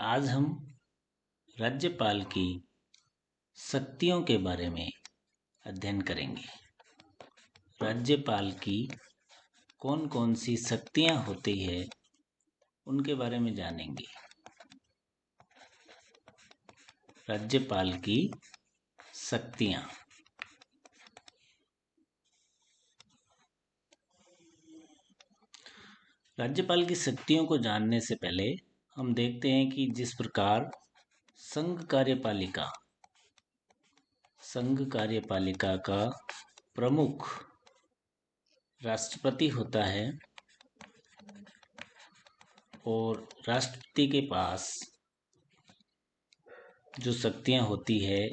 आज हम राज्यपाल की शक्तियों के बारे में अध्ययन करेंगे। राज्यपाल की कौन कौन सी शक्तियां होती है उनके बारे में जानेंगे। राज्यपाल की शक्तियां। राज्यपाल की शक्तियों को जानने से पहले हम देखते हैं कि जिस प्रकार संघ कार्यपालिका का प्रमुख राष्ट्रपति होता है और राष्ट्रपति के पास जो शक्तियां होती है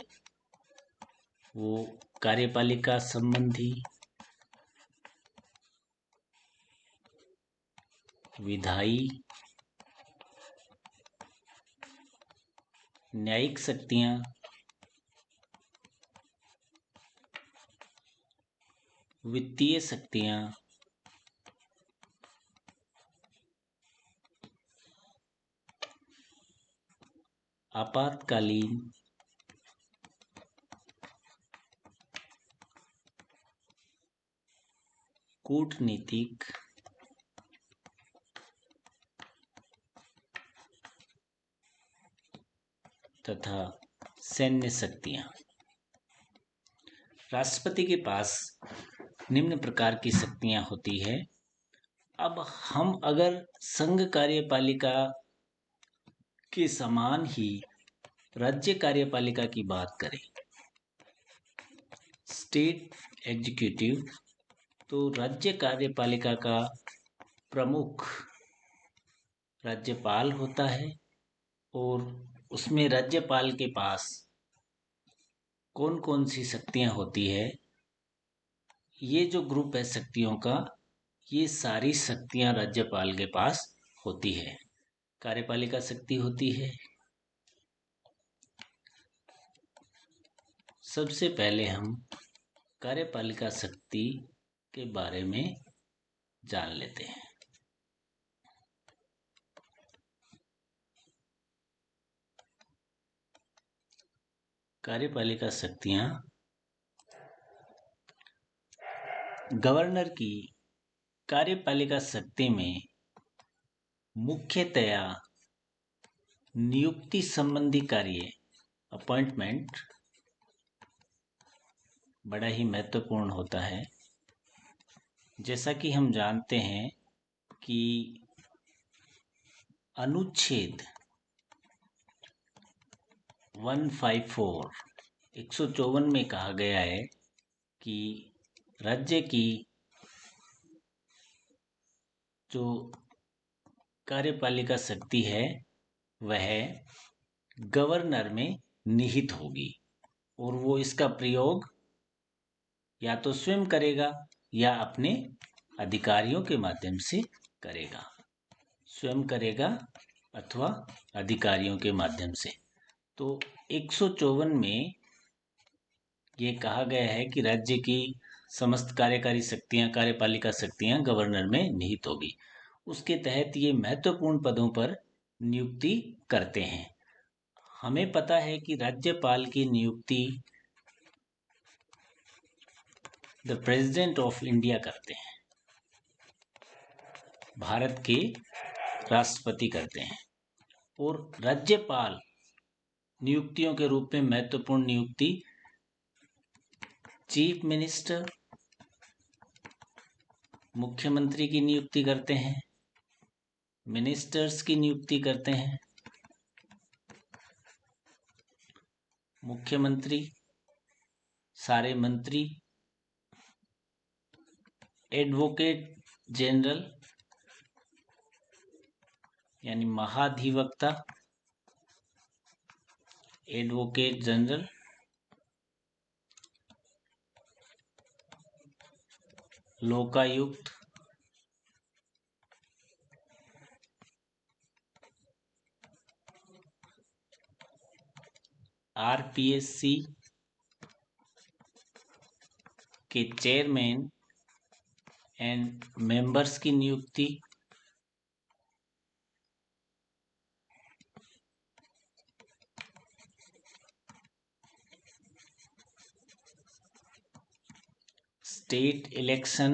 वो कार्यपालिका संबंधी, विधायी, न्यायिक शक्तियां, वित्तीय शक्तियां, आपातकालीन, कूटनीतिक, तथा सैन्य शक्तियां। राष्ट्रपति के पास निम्न प्रकार की शक्तियां होती है। अब हम अगर संघ कार्यपालिका के समान ही राज्य कार्यपालिका की बात करें, स्टेट एग्जीक्यूटिव, तो राज्य कार्यपालिका का प्रमुख राज्यपाल होता है और उसमें राज्यपाल के पास कौन कौन सी शक्तियां होती है, ये जो ग्रुप है शक्तियों का, ये सारी शक्तियां राज्यपाल के पास होती है। कार्यपालिका शक्ति होती है। सबसे पहले हम कार्यपालिका शक्ति के बारे में जान लेते हैं। कार्यपालिका शक्तियां गवर्नर की कार्यपालिका शक्ति में मुख्यतया नियुक्ति संबंधी कार्य, अपॉइंटमेंट, बड़ा ही महत्वपूर्ण होता है। जैसा कि हम जानते हैं कि अनुच्छेद 154 में कहा गया है कि राज्य की जो कार्यपालिका शक्ति है वह गवर्नर में निहित होगी और वो इसका प्रयोग या तो स्वयं करेगा या अपने अधिकारियों के माध्यम से करेगा। स्वयं करेगा अथवा अधिकारियों के माध्यम से। तो 154 में ये कहा गया है कि राज्य की समस्त कार्यकारी शक्तियां, कार्यपालिका शक्तियां गवर्नर में निहित होगी। उसके तहत ये महत्वपूर्ण पदों पर नियुक्ति करते हैं। हमें पता है कि राज्यपाल की नियुक्ति द प्रेसिडेंट ऑफ इंडिया करते हैं, भारत के राष्ट्रपति करते हैं। और राज्यपाल नियुक्तियों के रूप में महत्वपूर्ण नियुक्ति चीफ मिनिस्टर, मुख्यमंत्री की नियुक्ति करते हैं, मिनिस्टर्स की नियुक्ति करते हैं, मुख्यमंत्री, सारे मंत्री, एडवोकेट जनरल यानी महाधिवक्ता, एडवोकेट जनरल, लोकायुक्त, आरपीएससी के चेयरमैन एंड मेंबर्स की नियुक्ति, स्टेट इलेक्शन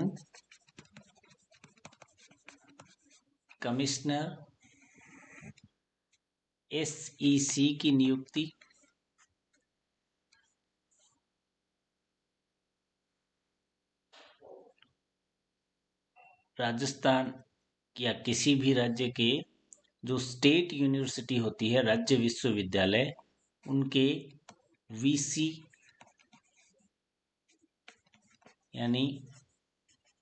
कमिश्नर SEC की नियुक्ति, राजस्थान या किसी भी राज्य के जो स्टेट यूनिवर्सिटी होती है, राज्य विश्वविद्यालय, उनके VC यानी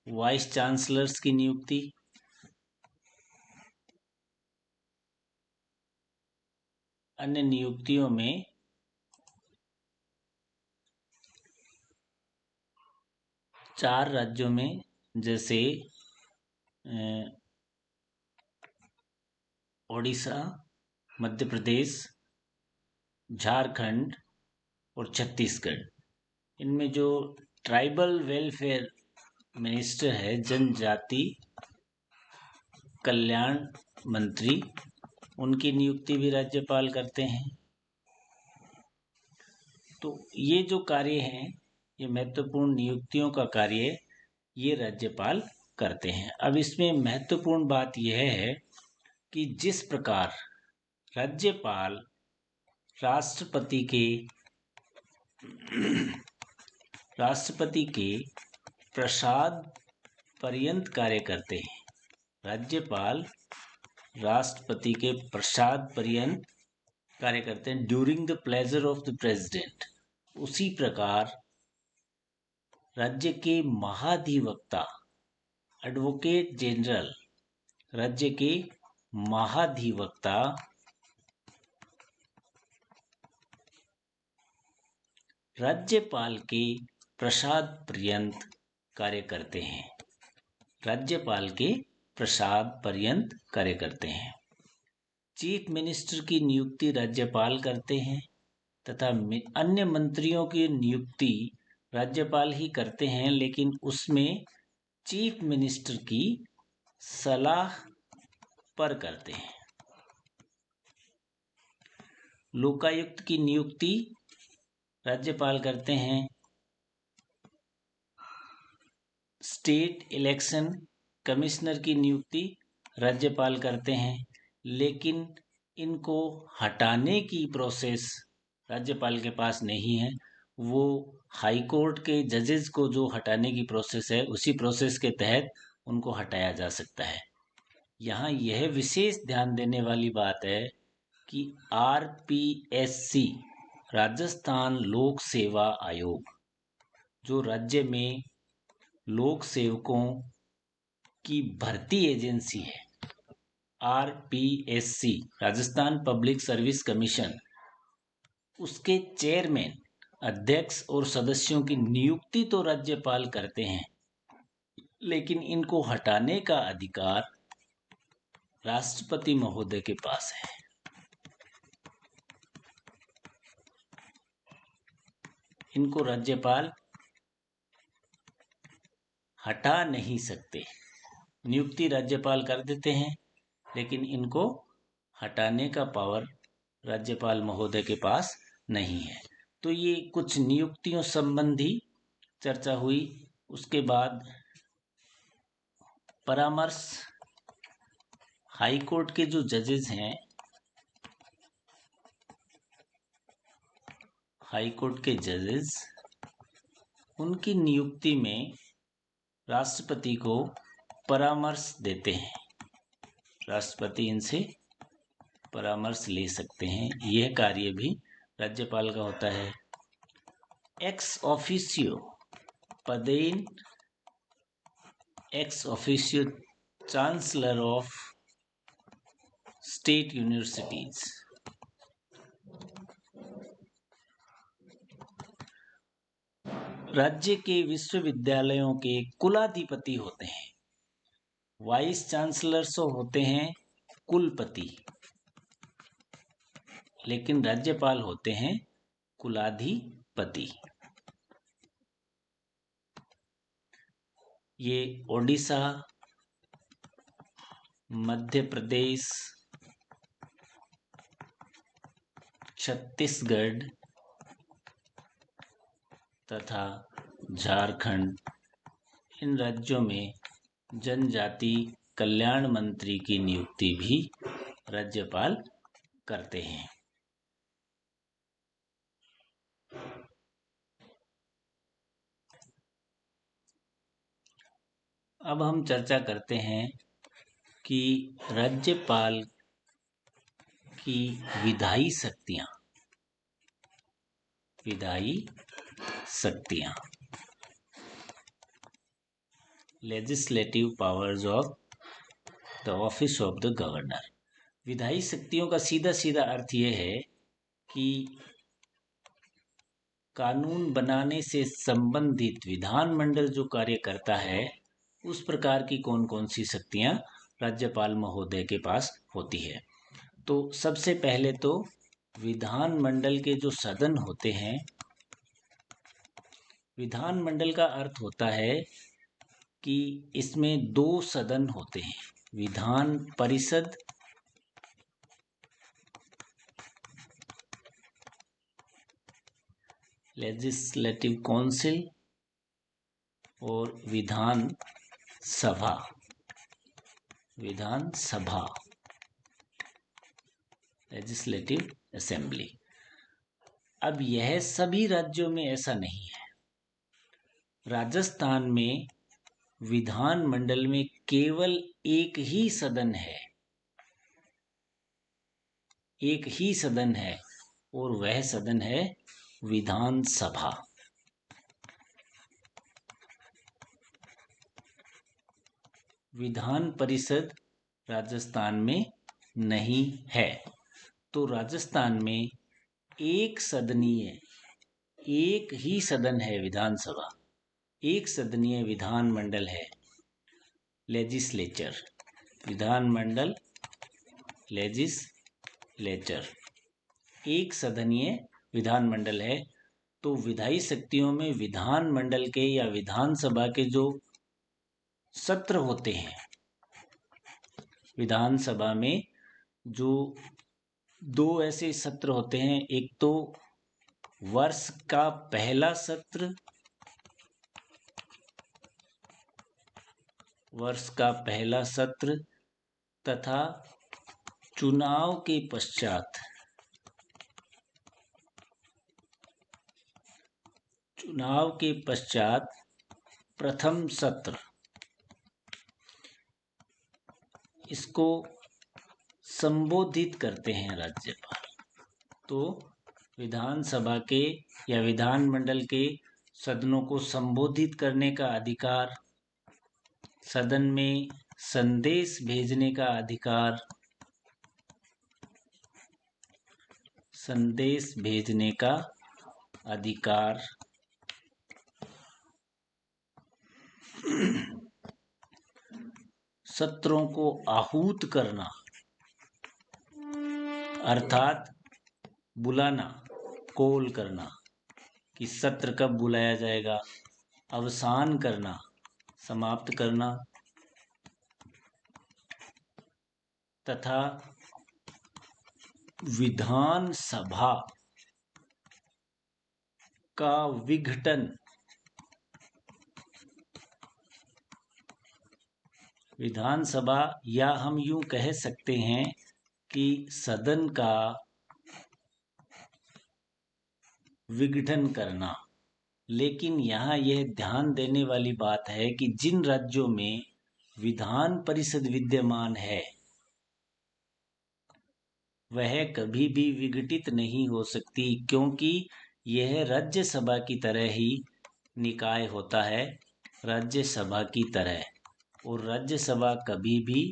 वाइस चांसलर्स की नियुक्ति, अन्य नियुक्तियों में चार राज्यों में जैसे ओडिशा, मध्य प्रदेश, झारखंड और छत्तीसगढ़, इनमें जो ट्राइबल वेलफेयर मिनिस्टर है, जनजाति कल्याण मंत्री, उनकी नियुक्ति भी राज्यपाल करते हैं। तो ये जो कार्य हैं, ये महत्वपूर्ण नियुक्तियों का कार्य ये राज्यपाल करते हैं। अब इसमें महत्वपूर्ण बात यह है कि जिस प्रकार राज्यपाल राष्ट्रपति के प्रसाद पर्यंत कार्य करते हैं, राज्यपाल राष्ट्रपति के प्रसाद पर्यंत कार्य करते हैं, during the pleasure of the president, उसी प्रकार राज्य के महाधिवक्ता, एडवोकेट जनरल, राज्य के महाधिवक्ता राज्यपाल के प्रसाद पर्यंत कार्य करते हैं, राज्यपाल के प्रसाद पर्यंत कार्य करते हैं। चीफ मिनिस्टर की नियुक्ति राज्यपाल करते हैं तथा अन्य मंत्रियों की नियुक्ति राज्यपाल ही करते हैं, लेकिन उसमें चीफ मिनिस्टर की सलाह पर करते हैं। लोकायुक्त की नियुक्ति राज्यपाल करते हैं। स्टेट इलेक्शन कमिश्नर की नियुक्ति राज्यपाल करते हैं, लेकिन इनको हटाने की प्रोसेस राज्यपाल के पास नहीं है। वो हाई कोर्ट के जजेस को जो हटाने की प्रोसेस है, उसी प्रोसेस के तहत उनको हटाया जा सकता है। यहाँ यह विशेष ध्यान देने वाली बात है कि RPSC, राजस्थान लोक सेवा आयोग, जो राज्य में लोक सेवकों की भर्ती एजेंसी है, RPSC, Rajasthan public service commission, उसके चेयरमैन, अध्यक्ष और सदस्यों की नियुक्ति तो राज्यपाल करते हैं, लेकिन इनको हटाने का अधिकार राष्ट्रपति महोदय के पास है। इनको राज्यपाल हटा नहीं सकते। नियुक्ति राज्यपाल कर देते हैं, लेकिन इनको हटाने का पावर राज्यपाल महोदय के पास नहीं है। तो ये कुछ नियुक्तियों संबंधी चर्चा हुई। उसके बाद परामर्श, हाई कोर्ट के जो जजेस हैं, हाई कोर्ट के जजेस, उनकी नियुक्ति में राष्ट्रपति को परामर्श देते हैं। राष्ट्रपति इनसे परामर्श ले सकते हैं। यह कार्य भी राज्यपाल का होता है। एक्स ऑफिशियो पदेन ex officio chancellor of state universities, राज्य के विश्वविद्यालयों के कुलाधिपति होते हैं। वाइस चांसलर्स होते हैं कुलपति, लेकिन राज्यपाल होते हैं कुलाधिपति। ये ओडिशा, मध्य प्रदेश, छत्तीसगढ़ तथा झारखंड इन राज्यों में जनजाति कल्याण मंत्री की नियुक्ति भी राज्यपाल करते हैं। अब हम चर्चा करते हैं कि राज्यपाल की विधायी शक्तियां legislative powers of the office of the governor. विधायी शक्तियों का सीधा सीधा अर्थ यह है कि कानून बनाने से संबंधित विधानमंडल जो कार्य करता है उस प्रकार की कौन कौन सी शक्तियां राज्यपाल महोदय के पास होती है। तो सबसे पहले तो विधानमंडल के जो सदन होते हैं, विधानमंडल का अर्थ होता है कि इसमें दो सदन होते हैं, विधान परिषद लेजिस्लेटिव काउंसिल और विधानसभा लेजिस्लेटिव असेंबली। अब यह सभी राज्यों में ऐसा नहीं है। राजस्थान में विधानमंडल में केवल एक ही सदन है और वह सदन है विधानसभा। विधान परिषद राजस्थान में नहीं है। तो राजस्थान में एक ही सदन है विधानसभा, एक सदनीय विधानमंडल है लेजिस्लेचर, विधानमंडल लेजिस्लेचर एक सदनीय विधानमंडल है। तो विधायी शक्तियों में विधानमंडल के या विधानसभा के जो सत्र होते हैं, विधानसभा में जो दो ऐसे सत्र होते हैं, एक तो वर्ष का पहला सत्र तथा चुनाव के पश्चात प्रथम सत्र, इसको संबोधित करते हैं राज्यपाल। तो विधानसभा के या विधानमंडल के सदनों को संबोधित करने का अधिकार, सदन में संदेश भेजने का अधिकार, सत्रों को आहूत करना अर्थात बुलाना, कॉल करना कि सत्र कब बुलाया जाएगा, अवसान करना, समाप्त करना, तथा विधानसभा का विघटन, विधानसभा या हम यूं कह सकते हैं कि सदन का विघटन करना। लेकिन यहाँ यह ध्यान देने वाली बात है कि जिन राज्यों में विधान परिषद विद्यमान है वह कभी भी विघटित नहीं हो सकती, क्योंकि यह राज्यसभा की तरह ही निकाय होता है, राज्यसभा की तरह, और राज्यसभा कभी भी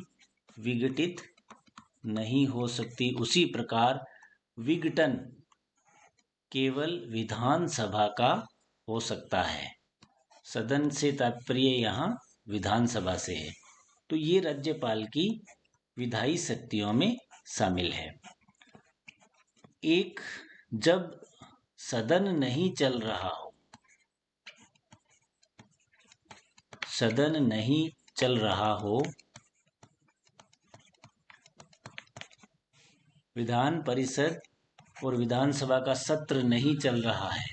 विघटित नहीं हो सकती। उसी प्रकार विघटन केवल विधानसभा का हो सकता है। सदन से तात्पर्य यहाँ विधानसभा से है। तो ये राज्यपाल की विधायी शक्तियों में शामिल है। एक, जब सदन नहीं चल रहा हो, विधान परिषद और विधानसभा का सत्र नहीं चल रहा है,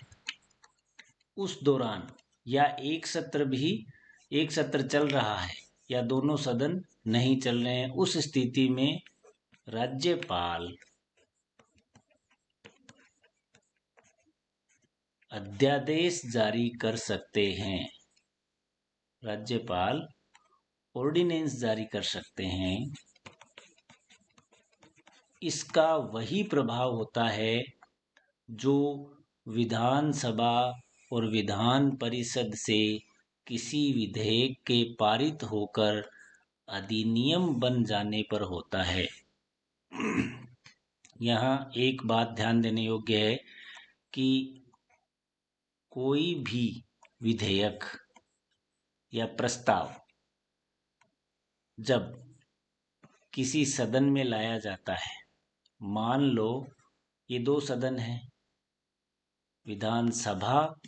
उस दौरान या एक सत्र भी एक सत्र चल रहा है या दोनों सदन नहीं चल रहे हैं, उस स्थिति में राज्यपाल अध्यादेश जारी कर सकते हैं। राज्यपाल ऑर्डिनेंस जारी कर सकते हैं। इसका वही प्रभाव होता है जो विधानसभा और विधान परिषद से किसी विधेयक के पारित होकर अधिनियम बन जाने पर होता है। यहाँ एक बात ध्यान देने योग्य है कि कोई भी विधेयक या प्रस्ताव जब किसी सदन में लाया जाता है, मान लो ये दो सदन हैं, विधानसभा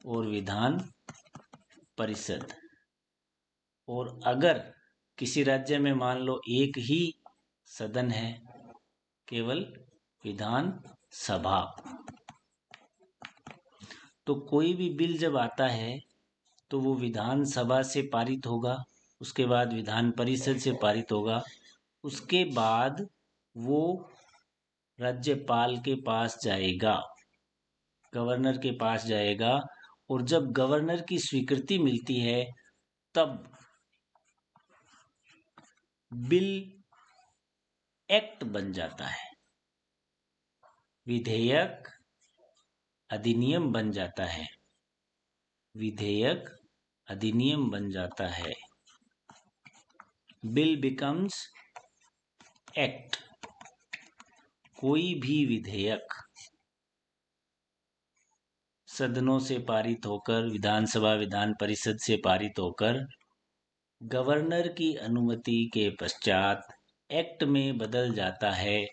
और विधान परिषद, और अगर किसी राज्य में मान लो एक ही सदन है, केवल विधान सभा, तो कोई भी बिल जब आता है तो वो विधानसभा से पारित होगा, उसके बाद विधान परिषद से पारित होगा, उसके बाद वो राज्यपाल के पास जाएगा, गवर्नर के पास जाएगा, और जब गवर्नर की स्वीकृति मिलती है तब बिल एक्ट बन जाता है, विधेयक अधिनियम बन जाता है, विधेयक अधिनियम बन जाता है। Bill becomes act. कोई भी विधेयक सदनों से पारित होकर, विधानसभा विधान परिषद से पारित होकर गवर्नर की अनुमति के पश्चात एक्ट में बदल जाता है,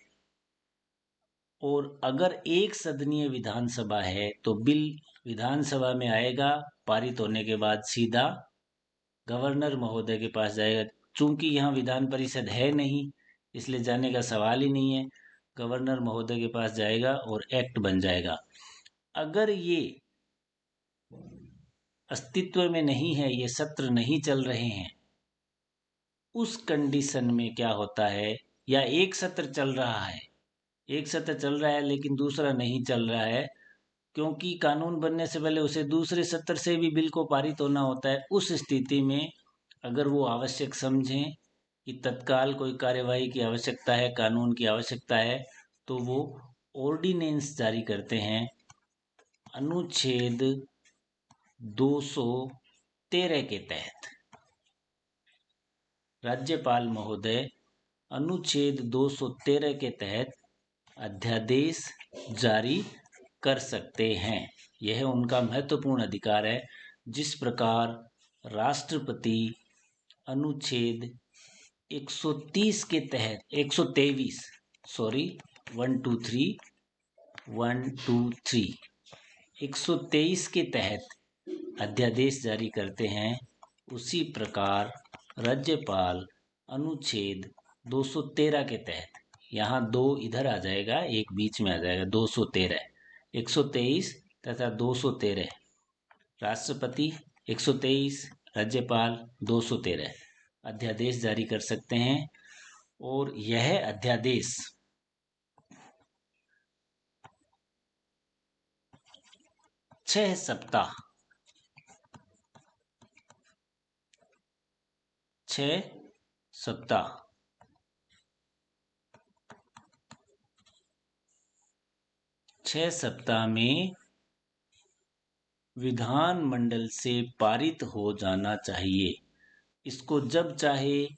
और अगर एक सदनीय विधानसभा है तो बिल विधानसभा में आएगा, पारित होने के बाद सीधा गवर्नर महोदय के पास जाएगा। चूंकि यहाँ विधान परिषद है नहीं, इसलिए जाने का सवाल ही नहीं है, गवर्नर महोदय के पास जाएगा और एक्ट बन जाएगा। अगर ये अस्तित्व में नहीं है, ये सत्र नहीं चल रहे हैं, उस कंडीशन में क्या होता है, या एक सत्र चल रहा है, एक सत्र चल रहा है लेकिन दूसरा नहीं चल रहा है, क्योंकि कानून बनने से पहले उसे दूसरे सत्र से भी बिल को पारित होना होता है। उस स्थिति में अगर वो आवश्यक समझें कि तत्काल कोई कार्यवाही की आवश्यकता है, कानून की आवश्यकता है, तो वो ऑर्डिनेंस जारी करते हैं। अनुच्छेद 213 के तहत राज्यपाल महोदय अनुच्छेद 213 के तहत अध्यादेश जारी कर सकते हैं। यह उनका महत्वपूर्ण अधिकार है। जिस प्रकार राष्ट्रपति अनुच्छेद 130 के तहत 123 123 के तहत अध्यादेश जारी करते हैं, उसी प्रकार राज्यपाल अनुच्छेद 213 के तहत, यहाँ दो इधर आ जाएगा, एक बीच में आ जाएगा, 213, 123 तथा 213, राष्ट्रपति 123, राज्यपाल 213 अध्यादेश जारी कर सकते हैं। और यह अध्यादेश 6 सप्ताह 6 सप्ताह में विधानमंडल से पारित हो जाना चाहिए। इसको जब चाहे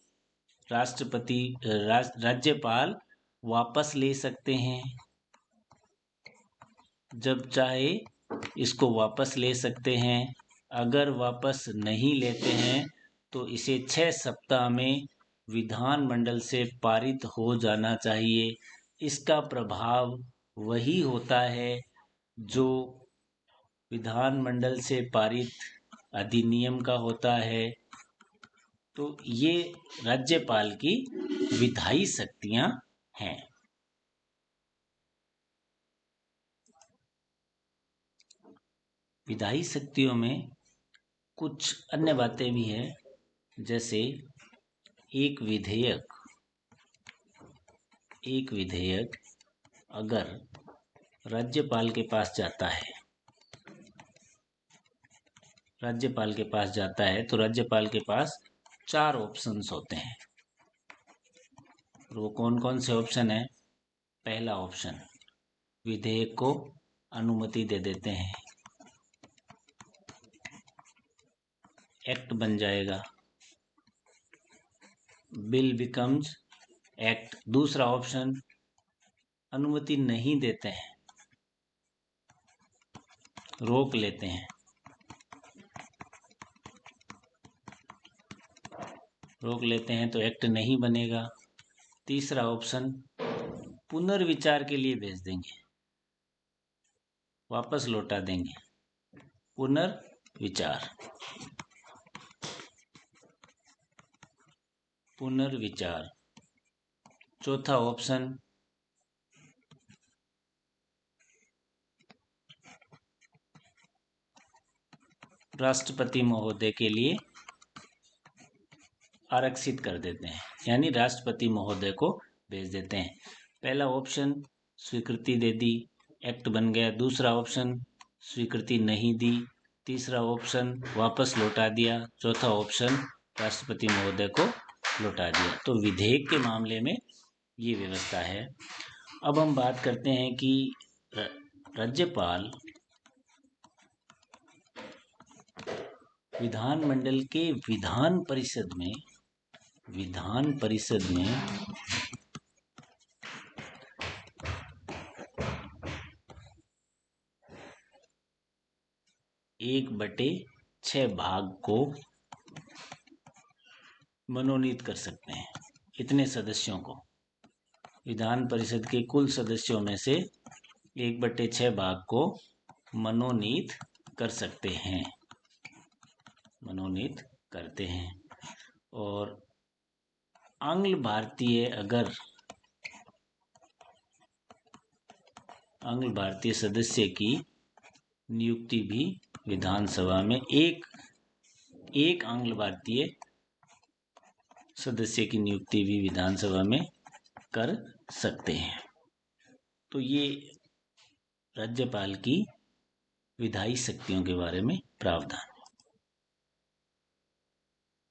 राज्यपाल वापस ले सकते हैं, जब चाहे इसको वापस ले सकते हैं। अगर वापस नहीं लेते हैं तो इसे 6 सप्ताह में विधानमंडल से पारित हो जाना चाहिए। इसका प्रभाव वही होता है जो विधानमंडल से पारित अधिनियम का होता है। तो ये राज्यपाल की विधायी शक्तियां हैं। विधायी शक्तियों में कुछ अन्य बातें भी हैं, जैसे एक विधेयक अगर राज्यपाल के पास जाता है तो राज्यपाल के पास 4 ऑप्शंस होते हैं। वो कौन कौन से ऑप्शन है? पहला ऑप्शन, विधेयक को अनुमति दे देते हैं, एक्ट बन जाएगा, बिल बिकम्स एक्ट। दूसरा ऑप्शन, अनुमति नहीं देते हैं, रोक लेते हैं, तो एक्ट नहीं बनेगा। तीसरा ऑप्शन, पुनर्विचार के लिए भेज देंगे, वापस लौटा देंगे, पुनर्विचार। चौथा ऑप्शन, राष्ट्रपति महोदय के लिए आरक्षित कर देते हैं, यानी राष्ट्रपति महोदय को भेज देते हैं। पहला ऑप्शन स्वीकृति दे दी, एक्ट बन गया। दूसरा ऑप्शन स्वीकृति नहीं दी। तीसरा ऑप्शन वापस लौटा दिया। चौथा ऑप्शन राष्ट्रपति महोदय को लौटा दिया। तो विधेयक के मामले में ये व्यवस्था है। अब हम बात करते हैं कि राज्यपाल विधानमंडल के विधान परिषद में एक बटे 6 भाग को मनोनीत कर सकते हैं। इतने सदस्यों को, विधान परिषद के कुल सदस्यों में से 1/6 भाग को मनोनीत कर सकते हैं, मनोनीत करते हैं। और आंग्ल भारतीय सदस्य की नियुक्ति भी विधानसभा में एक आंग्ल भारतीय सदस्य की नियुक्ति भी विधानसभा में कर सकते हैं। तो ये राज्यपाल की विधायी शक्तियों के बारे में प्रावधान।